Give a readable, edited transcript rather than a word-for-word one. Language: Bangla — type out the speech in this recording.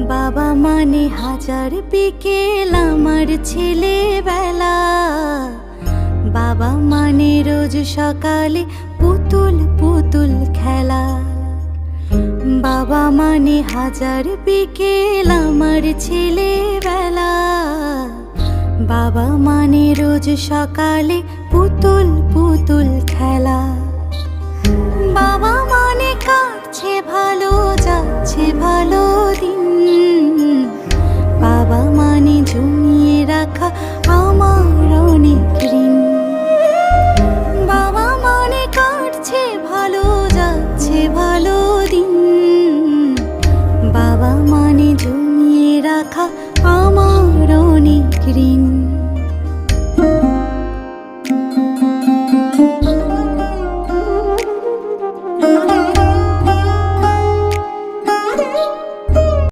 বাবা মানে হাজার বিকেল আমার ছেলেবেলা। বাবা মানে রোজ সকালে পুতুল পুতুল খেলা। বাবা মানে হাজার বিকেল আমার ছেলেবেলা। বাবা মানে রোজ সকালে পুতুল পুতুল খেলা। বাবা মানে কাটছে ভালো, যাচ্ছে ভালো দিন। বাবা মানে জমিয়ে রাখা আমার অনেক ঋণ। বাবা মানে কাটছে ভালো, যাচ্ছে ভালো দিন। বাবা মানে জমিয়ে রাখা আমার অনেক ঋণ।